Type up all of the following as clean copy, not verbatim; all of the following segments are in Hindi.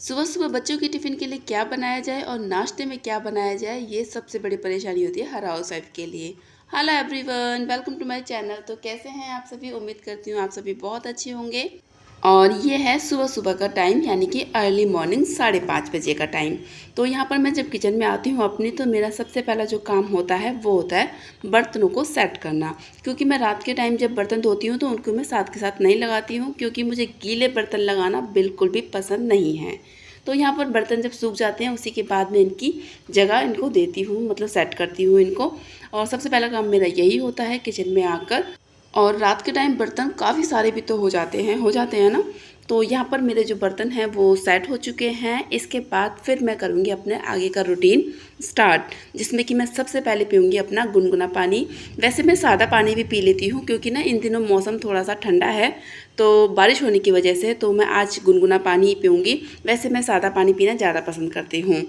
सुबह सुबह बच्चों के टिफ़िन के लिए क्या बनाया जाए और नाश्ते में क्या बनाया जाए, ये सबसे बड़ी परेशानी होती है हर हाउस वाइफ के लिए। Hello everyone, welcome to my channel. तो कैसे हैं आप सभी? उम्मीद करती हूँ आप सभी बहुत अच्छे होंगे। और ये है सुबह सुबह का टाइम, यानी कि अर्ली मॉर्निंग 5:30 बजे का टाइम। तो यहाँ पर मैं जब किचन में आती हूँ अपनी, तो मेरा सबसे पहला जो काम होता है वो होता है बर्तनों को सेट करना। क्योंकि मैं रात के टाइम जब बर्तन धोती हूँ तो उनको मैं साथ के साथ नहीं लगाती हूँ, क्योंकि मुझे गीले बर्तन लगाना बिल्कुल भी पसंद नहीं है। तो यहाँ पर बर्तन जब सूख जाते हैं उसी के बाद मैं इनकी जगह इनको देती हूँ, मतलब सेट करती हूँ इनको। और सबसे पहला काम मेरा यही होता है किचन में आकर। और रात के टाइम बर्तन काफ़ी सारे भी तो हो जाते हैं ना। तो यहाँ पर मेरे जो बर्तन हैं वो सेट हो चुके हैं। इसके बाद फिर मैं करूँगी अपने आगे का रूटीन स्टार्ट, जिसमें कि मैं सबसे पहले पीऊँगी अपना गुनगुना पानी। वैसे मैं सादा पानी भी पी लेती हूँ, क्योंकि ना इन दिनों मौसम थोड़ा सा ठंडा है, तो बारिश होने की वजह से तो मैं आज गुनगुना पानी ही पीऊँगी। वैसे मैं सादा पानी पीना ज़्यादा पसंद करती हूँ।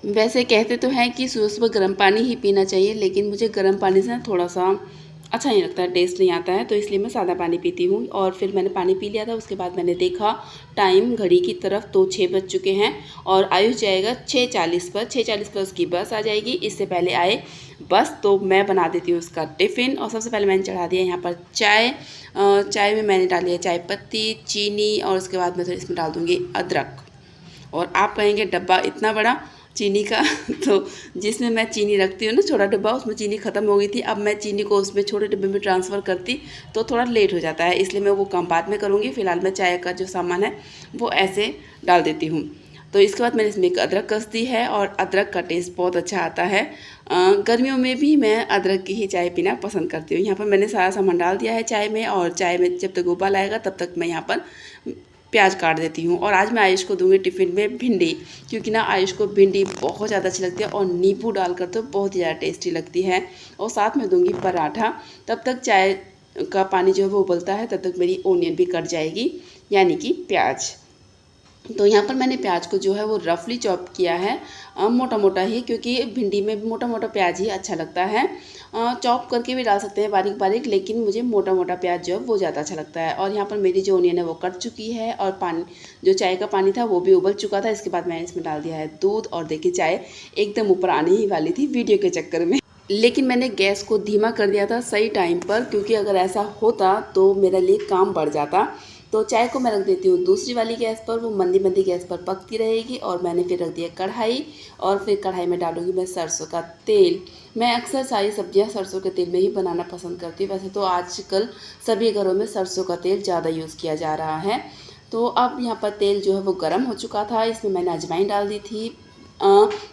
वैसे कहते तो हैं कि सुबह सुबह गर्म पानी ही पीना चाहिए, लेकिन मुझे गर्म पानी से ना थोड़ा सा अच्छा नहीं लगता है, टेस्ट नहीं आता है, तो इसलिए मैं सादा पानी पीती हूँ। और फिर मैंने पानी पी लिया था। उसके बाद मैंने देखा टाइम घड़ी की तरफ, तो 6 बज चुके हैं और आयुष जाएगा 6:40 पर। 6:40 पर उसकी बस आ जाएगी। इससे पहले आए बस तो मैं बना देती हूँ उसका टिफ़िन। और सबसे पहले मैंने चढ़ा दिया यहाँ पर चाय। चाय में मैंने डाली है चाय पत्ती, चीनी, और उसके बाद मैं थोड़ी इसमें डाल दूँगी अदरक। और आप कहेंगे डब्बा इतना बड़ा चीनी का तो जिसमें मैं चीनी रखती हूँ ना, छोटा डिब्बा, उसमें चीनी ख़त्म हो गई थी। अब मैं चीनी को उसमें छोटे डिब्बे में ट्रांसफ़र करती तो थोड़ा लेट हो जाता है, इसलिए मैं वो काम बाद में करूँगी। फ़िलहाल मैं चाय का जो सामान है वो ऐसे डाल देती हूँ। तो इसके बाद मैंने इसमें एक अदरक कस दी है, और अदरक का टेस्ट बहुत अच्छा आता है। गर्मियों में भी मैं अदरक की ही चाय पीना पसंद करती हूँ। यहाँ पर मैंने सारा सामान डाल दिया है चाय में, और चाय में जब तक उबाल आएगा तब तक मैं यहाँ पर प्याज काट देती हूँ। और आज मैं आयुष को दूंगी टिफ़िन में भिंडी, क्योंकि ना आयुष को भिंडी बहुत ज़्यादा अच्छी लगती है, और नींबू डालकर तो बहुत ही ज़्यादा टेस्टी लगती है। और साथ में दूंगी पराठा। तब तक चाय का पानी जो है वो उबलता है, तब तक मेरी ओनियन भी कट जाएगी, यानी कि प्याज। तो यहाँ पर मैंने प्याज को जो है वो रफली चॉप किया है, मोटा मोटा ही, क्योंकि भिंडी में मोटा मोटा प्याज ही अच्छा लगता है। चॉप करके भी डाल सकते हैं बारीक बारीक, लेकिन मुझे मोटा मोटा प्याज जो है वो ज़्यादा अच्छा लगता है। और यहाँ पर मेरी जो ओनियन है वो कट चुकी है, और पानी जो चाय का पानी था वो भी उबल चुका था। इसके बाद मैंने इसमें डाल दिया है दूध। और देखिए चाय एकदम ऊपर आने ही वाली थी वीडियो के चक्कर में, लेकिन मैंने गैस को धीमा कर दिया था सही टाइम पर, क्योंकि अगर ऐसा होता तो मेरे लिए काम बढ़ जाता। तो चाय को मैं रख देती हूँ दूसरी वाली गैस पर, वो मंदी मंदी गैस पर पकती रहेगी। और मैंने फिर रख दिया कढ़ाई, और फिर कढ़ाई में डालूंगी मैं सरसों का तेल। मैं अक्सर सारी सब्जियां सरसों के तेल में ही बनाना पसंद करती हूँ। वैसे तो आजकल सभी घरों में सरसों का तेल ज़्यादा यूज़ किया जा रहा है। तो अब यहाँ पर तेल जो है वो गर्म हो चुका था। इसमें मैंने अजवाइन डाल दी थी।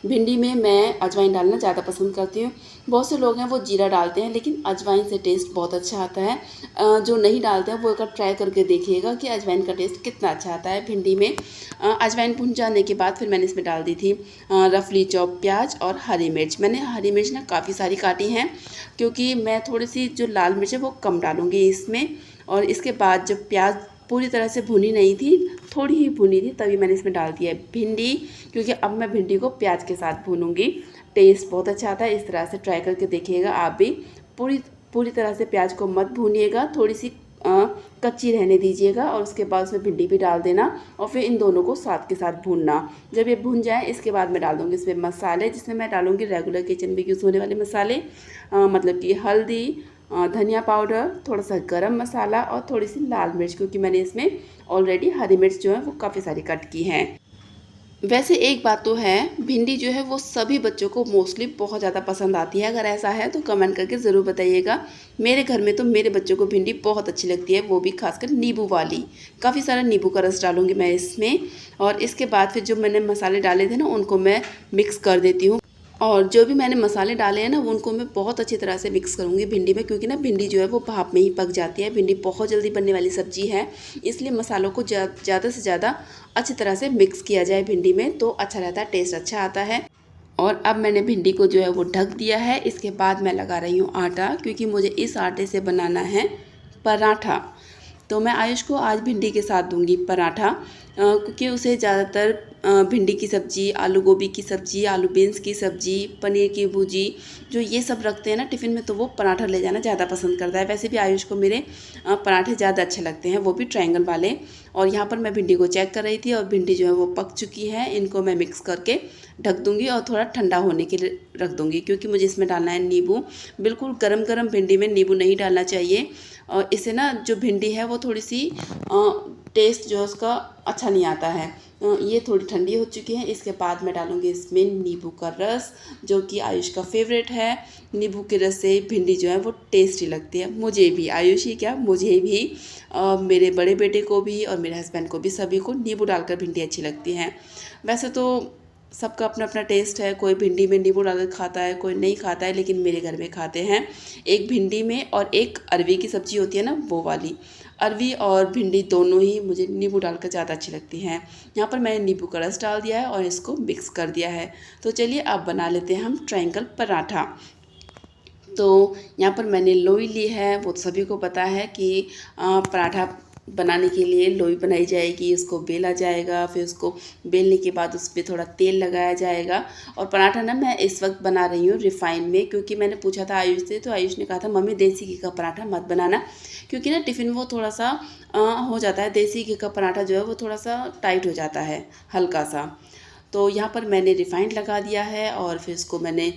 भिंडी में मैं अजवाइन डालना ज़्यादा पसंद करती हूँ। बहुत से लोग हैं वो जीरा डालते हैं, लेकिन अजवाइन से टेस्ट बहुत अच्छा आता है। जो नहीं डालते हैं वो एक बार ट्राई करके देखिएगा कि अजवाइन का टेस्ट कितना अच्छा आता है भिंडी में। अजवाइन भुन जाने के बाद फिर मैंने इसमें डाल दी थी रफली चॉप प्याज और हरी मिर्च। मैंने हरी मिर्च ना काफ़ी सारी काटी हैं, क्योंकि मैं थोड़ी सी जो लाल मिर्च है वो कम डालूँगी इसमें। और इसके बाद जब प्याज पूरी तरह से भुनी नहीं थी, थोड़ी ही भुनी थी, तभी मैंने इसमें डाल दिया है भिंडी, क्योंकि अब मैं भिंडी को प्याज के साथ भूनूंगी। टेस्ट बहुत अच्छा आता है। इस तरह से ट्राई करके देखिएगा आप भी। पूरी पूरी तरह से प्याज को मत भूनिएगा, थोड़ी सी कच्ची रहने दीजिएगा, और उसके बाद उसमें भिंडी भी डाल देना, और फिर इन दोनों को साथ के साथ भूनना। जब ये भून जाए इसके बाद मैं डाल दूँगी इसमें मसाले, जिसमें मैं डालूँगी रेगुलर किचन में यूज़ होने वाले मसाले, मतलब कि हल्दी, धनिया पाउडर, थोड़ा सा गरम मसाला, और थोड़ी सी लाल मिर्च, क्योंकि मैंने इसमें ऑलरेडी हरी मिर्च जो है वो काफ़ी सारी कट की हैं। वैसे एक बात तो है, भिंडी जो है वो सभी बच्चों को मोस्टली बहुत ज़्यादा पसंद आती है। अगर ऐसा है तो कमेंट करके ज़रूर बताइएगा। मेरे घर में तो मेरे बच्चों को भिंडी बहुत अच्छी लगती है, वो भी खासकर नींबू वाली। काफ़ी सारा नींबू का रस डालूंगी मैं इसमें। और इसके बाद फिर जो मैंने मसाले डाले थे ना, उनको मैं मिक्स कर देती हूँ। और जो भी मैंने मसाले डाले हैं ना, उनको मैं बहुत अच्छी तरह से मिक्स करूँगी भिंडी में, क्योंकि ना भिंडी जो है वो भाप में ही पक जाती है। भिंडी बहुत जल्दी बनने वाली सब्जी है, इसलिए मसालों को ज़्यादा से ज़्यादा अच्छी तरह से मिक्स किया जाए भिंडी में, तो अच्छा रहता है, टेस्ट अच्छा आता है। और अब मैंने भिंडी को जो है वो ढक दिया है। इसके बाद मैं लगा रही हूँ आटा, क्योंकि मुझे इस आटे से बनाना है पराठा। तो मैं आयुष को आज भिंडी के साथ दूंगी पराठा। क्योंकि उसे ज़्यादातर भिंडी की सब्ज़ी, आलू गोभी की सब्ज़ी, आलू बीन्स की सब्ज़ी, पनीर की भुर्जी, जो ये सब रखते हैं ना टिफ़िन में, तो वो पराठा ले जाना ज़्यादा पसंद करता है। वैसे भी आयुष को मेरे पराठे ज़्यादा अच्छे लगते हैं, वो भी ट्रायंगल वाले। और यहाँ पर मैं भिंडी को चेक कर रही थी और भिंडी जो है वो पक चुकी है। इनको मैं मिक्स करके ढक दूँगी और थोड़ा ठंडा होने के लिए रख दूँगी, क्योंकि मुझे इसमें डालना है नींबू। बिल्कुल गरम-गरम भिंडी में नींबू नहीं डालना चाहिए, और इससे ना जो भिंडी है वो थोड़ी-सी टेस्ट जो है उसका अच्छा नहीं आता है। ये थोड़ी ठंडी हो चुकी है। इसके बाद मैं डालूँगी इसमें नींबू का रस, जो कि आयुष का फेवरेट है। नींबू के रस से भिंडी जो है वो टेस्टी लगती है। मुझे भी, आयुष ही क्या, मुझे भी, मेरे बड़े बेटे को भी और मेरे हस्बैंड को भी, सभी को नींबू डालकर भिंडी अच्छी लगती है। वैसे तो सबका अपना अपना टेस्ट है, कोई भिंडी में नींबू डालकर खाता है, कोई नहीं खाता है, लेकिन मेरे घर में खाते हैं। एक भिंडी में और एक अरवी की सब्ज़ी होती है ना, वो वाली। अरवी और भिंडी दोनों ही मुझे नींबू डालकर ज़्यादा अच्छी लगती हैं। यहाँ पर मैंने नींबू का रस डाल दिया है और इसको मिक्स कर दिया है। तो चलिए अब बना लेते हैं हम ट्रायंगल पराठा। तो यहाँ पर मैंने लोई ली है। वो सभी को पता है कि पराठा बनाने के लिए लोई बनाई जाएगी, उसको बेला जाएगा, फिर उसको बेलने के बाद उस पर थोड़ा तेल लगाया जाएगा। और पराठा ना मैं इस वक्त बना रही हूँ रिफ़ाइन में, क्योंकि मैंने पूछा था आयुष से, तो आयुष ने कहा था मम्मी देसी घी का पराठा मत बनाना, क्योंकि ना टिफ़िन वो थोड़ा सा हो जाता है, देसी घी का पराठा जो है वो थोड़ा सा टाइट हो जाता है, हल्का सा। तो यहाँ पर मैंने रिफ़ाइंड लगा दिया है और फिर इसको मैंने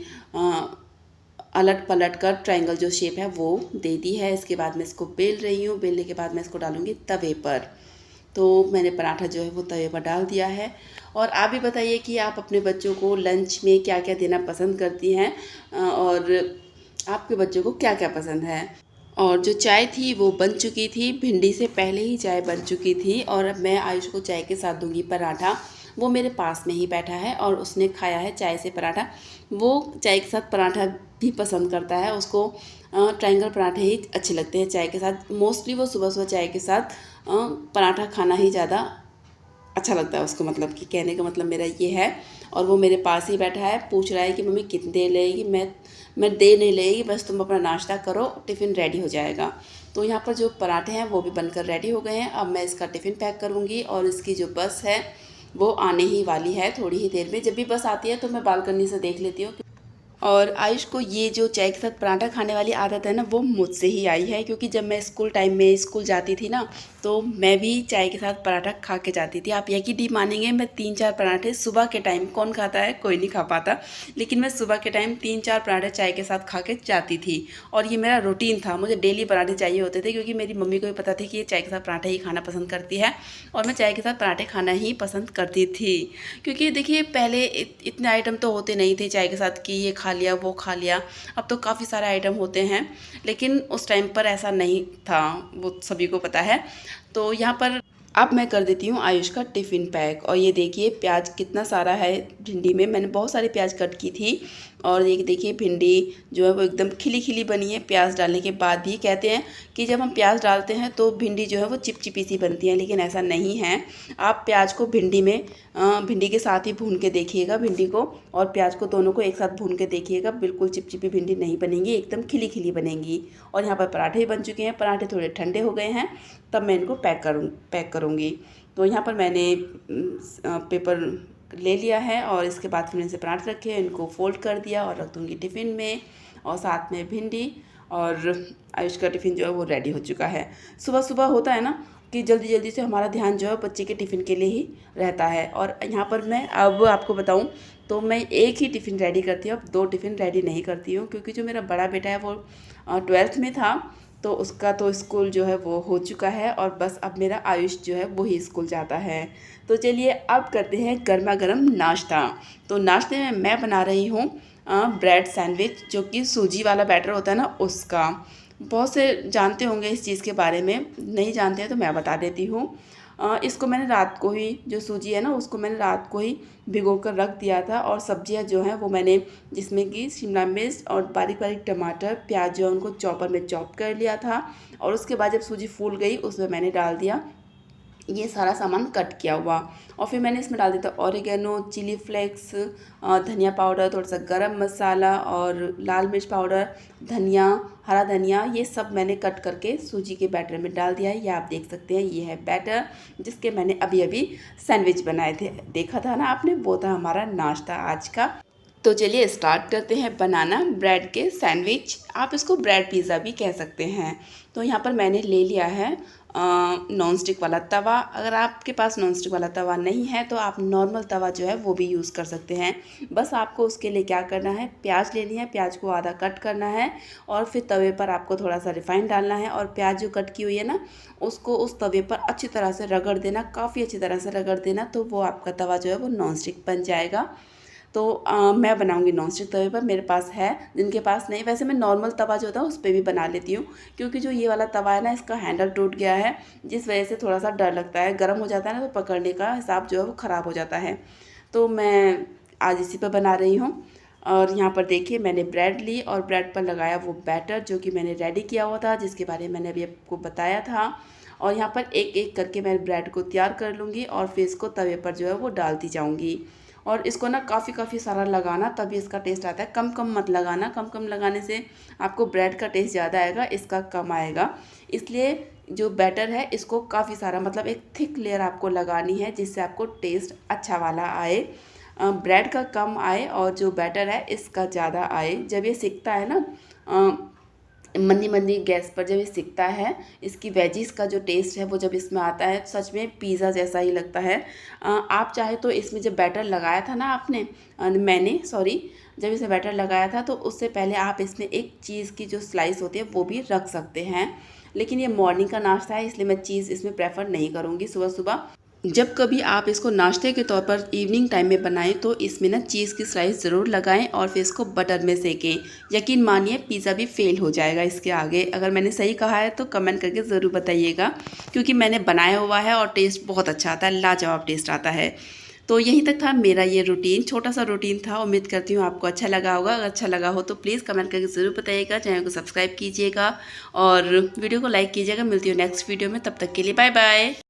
अलट पलट कर ट्रायंगल जो शेप है वो दे दी है। इसके बाद मैं इसको बेल रही हूँ। बेलने के बाद मैं इसको डालूँगी तवे पर। तो मैंने पराठा जो है वो तवे पर डाल दिया है। और आप भी बताइए कि आप अपने बच्चों को लंच में क्या क्या देना पसंद करती हैं, और आपके बच्चों को क्या क्या पसंद है। और जो चाय थी वो बन चुकी थी, भिंडी से पहले ही चाय बन चुकी थी। और अब मैं आयुष को चाय के साथ दूंगी पराठा। वो मेरे पास में ही बैठा है और उसने खाया है चाय से पराठा। वो चाय के साथ पराठा भी पसंद करता है, उसको ट्रायंगल पराठे ही अच्छे लगते हैं चाय के साथ। मोस्टली वो सुबह सुबह चाय के साथ पराठा खाना ही ज़्यादा अच्छा लगता है उसको, मतलब कि कहने का मतलब मेरा ये है। और वो मेरे पास ही बैठा है, पूछ रहा है कि मम्मी कितनी देर लगेगी। मैं देर नहीं लगेगी, बस तुम अपना नाश्ता करो, टिफ़िन रेडी हो जाएगा। तो यहाँ पर जो पराठे हैं वो भी बनकर रेडी हो गए हैं। अब मैं इसका टिफ़िन पैक करूँगी और इसकी जो बस है वो आने ही वाली है थोड़ी ही देर में। जब भी बस आती है तो मैं बालकनी से देख लेती हूँ। और आयुष को ये जो चाय के साथ पराठा खाने वाली आदत है ना, वो मुझसे ही आई है, क्योंकि जब मैं स्कूल टाइम में स्कूल जाती थी ना, तो मैं भी चाय के साथ पराठा खा के जाती थी। आप यकीन नहीं मानेंगे, मैं 3-4 पराठे सुबह के टाइम, कौन खाता है, कोई नहीं खा पाता, लेकिन मैं सुबह के टाइम 3-4 पराठे चाय के साथ खा के जाती थी। और ये मेरा रूटीन था, मुझे डेली पराठे चाहिए होते थे, क्योंकि मेरी मम्मी को भी पता था कि ये चाय के साथ पराठे ही खाना पसंद करती है, और मैं चाय के साथ पराठे खाना ही पसंद करती थी। क्योंकि देखिए पहले इतने आइटम तो होते नहीं थे चाय के साथ कि ये खा लिया वो खा लिया। अब तो काफ़ी सारे आइटम होते हैं, लेकिन उस टाइम पर ऐसा नहीं था, वो सभी को पता है। तो यहाँ पर अब मैं कर देती हूँ आयुष का टिफ़िन पैक। और ये देखिए प्याज कितना सारा है भिंडी में, मैंने बहुत सारी प्याज कट की थी। और ये देखिए भिंडी जो है वो एकदम खिली खिली बनी है प्याज डालने के बाद भी। कहते हैं कि जब हम प्याज डालते हैं तो भिंडी जो है वो चिपचिपी सी बनती है, लेकिन ऐसा नहीं है। आप प्याज को भिंडी में भिंडी के साथ ही भून के देखिएगा, भिंडी को और प्याज को दोनों को एक साथ भून के देखिएगा, बिल्कुल चिपचिपी भिंडी नहीं बनेंगी, एकदम खिली खिली बनेंगी। और यहाँ पर पराठे भी बन चुके हैं, पराठे थोड़े ठंडे हो गए हैं, तब मैं इनको पैक करूँगी। तो यहाँ पर मैंने पेपर ले लिया है और इसके बाद फिर इनसे पराठे रखे हैं, इनको फोल्ड कर दिया और रख दूँगी टिफ़िन में। और साथ में भिंडी और आयुष का टिफ़िन जो है वो रेडी हो चुका है। सुबह सुबह होता है ना कि जल्दी जल्दी से हमारा ध्यान जो है बच्चे के टिफ़िन के लिए ही रहता है। और यहाँ पर मैं अब आपको बताऊँ तो मैं एक ही टिफ़िन रेडी करती हूँ, अब 2 टिफ़िन रेडी नहीं करती हूँ, क्योंकि जो मेरा बड़ा बेटा है वो 12th में था, तो उसका तो स्कूल जो है वो हो चुका है, और बस अब मेरा आयुष जो है वो ही स्कूल जाता है। तो चलिए अब करते हैं गर्मा गर्म नाश्ता। तो नाश्ते में मैं बना रही हूँ ब्रेड सैंडविच, जो कि सूजी वाला बैटर होता है ना उसका। बहुत से जानते होंगे इस चीज़ के बारे में, नहीं जानते हैं तो मैं बता देती हूँ। इसको मैंने रात को ही, जो सूजी है ना उसको मैंने रात को ही भिगो कर रख दिया था। और सब्जियां जो हैं वो मैंने, जिसमें कि शिमला मिर्च और बारीक बारीक टमाटर, प्याज जो है उनको चॉपर में चॉप कर लिया था। और उसके बाद जब सूजी फूल गई उसमें मैंने डाल दिया ये सारा सामान कट किया हुआ। और फिर मैंने इसमें डाल दिया था ऑरिगेनो, चिली फ्लेक्स, धनिया पाउडर, थोड़ा सा गरम मसाला और लाल मिर्च पाउडर, धनिया, हरा धनिया, ये सब मैंने कट करके सूजी के बैटर में डाल दिया है। ये आप देख सकते हैं, ये है बैटर जिसके मैंने अभी अभी सैंडविच बनाए थे। देखा था ना आपने, वो था हमारा नाश्ता आज का। तो चलिए स्टार्ट करते हैं बनाना ब्रेड के सैंडविच। आप इसको ब्रेड पिज़्ज़ा भी कह सकते हैं। तो यहाँ पर मैंने ले लिया है नॉन स्टिक वाला तवा। अगर आपके पास नॉन स्टिक वाला तवा नहीं है तो आप नॉर्मल तवा जो है वो भी यूज़ कर सकते हैं। बस आपको उसके लिए क्या करना है, प्याज लेनी है, प्याज को आधा कट करना है और फिर तवे पर आपको थोड़ा सा रिफाइंड डालना है और प्याज जो कट की हुई है ना उसको उस तवे पर अच्छी तरह से रगड़ देना, काफ़ी अच्छी तरह से रगड़ देना, तो वो आपका तवा जो है वो नॉन स्टिक बन जाएगा। तो मैं बनाऊंगी नॉन स्टिक तवे पर, मेरे पास है, जिनके पास नहीं, वैसे मैं नॉर्मल तवा जो होता है उस पर भी बना लेती हूँ, क्योंकि जो ये वाला तवा है ना इसका हैंडल टूट गया है, जिस वजह से थोड़ा सा डर लगता है, गर्म हो जाता है ना तो पकड़ने का हिसाब जो है वो ख़राब हो जाता है। तो मैं आज इसी पर बना रही हूँ। और यहाँ पर देखिए मैंने ब्रेड ली और ब्रेड पर लगाया वो बैटर जो कि मैंने रेडी किया हुआ था, जिसके बारे में मैंने अभी आपको बताया था। और यहाँ पर एक एक करके मैं ब्रेड को तैयार कर लूँगी और फिर इसको तवे पर जो है वो डालती जाऊँगी। और इसको ना काफ़ी सारा लगाना, तभी इसका टेस्ट आता है। कम कम मत लगाना, कम कम लगाने से आपको ब्रेड का टेस्ट ज़्यादा आएगा, इसका कम आएगा। इसलिए जो बैटर है इसको काफ़ी सारा, मतलब एक थिक लेयर आपको लगानी है जिससे आपको टेस्ट अच्छा वाला आए, ब्रेड का कम आए और जो बैटर है इसका ज़्यादा आए। जब ये सिकता है ना मंदी मंदी गैस पर, जब ये सिकता है, इसकी वेजिस का जो टेस्ट है वो जब इसमें आता है सच में पिज़्ज़ा जैसा ही लगता है। आप चाहे तो इसमें जब बैटर लगाया था ना आपने, मैंने सॉरी, जब इसे बैटर लगाया था तो उससे पहले आप इसमें एक चीज़ की जो स्लाइस होती है वो भी रख सकते हैं। लेकिन ये मॉर्निंग का नाश्ता है इसलिए मैं चीज़ इसमें प्रेफर नहीं करूँगी सुबह सुबह। जब कभी आप इसको नाश्ते के तौर पर इवनिंग टाइम में बनाएं तो इसमें ना चीज़ की स्लाइस ज़रूर लगाएं और फिर इसको बटर में सेकें। यकीन मानिए पिज़्ज़ा भी फेल हो जाएगा इसके आगे। अगर मैंने सही कहा है तो कमेंट करके ज़रूर बताइएगा, क्योंकि मैंने बनाया हुआ है और टेस्ट बहुत अच्छा आता है, लाजवाब टेस्ट आता है। तो यहीं तक था मेरा ये रूटीन, छोटा सा रूटीन था। उम्मीद करती हूँ आपको अच्छा लगा होगा। अगर अच्छा लगा हो तो प्लीज़ कमेंट करके ज़रूर बताइएगा, चैनल को सब्सक्राइब कीजिएगा और वीडियो को लाइक कीजिएगा। मिलती हूँ नेक्स्ट वीडियो में, तब तक के लिए बाय बाय।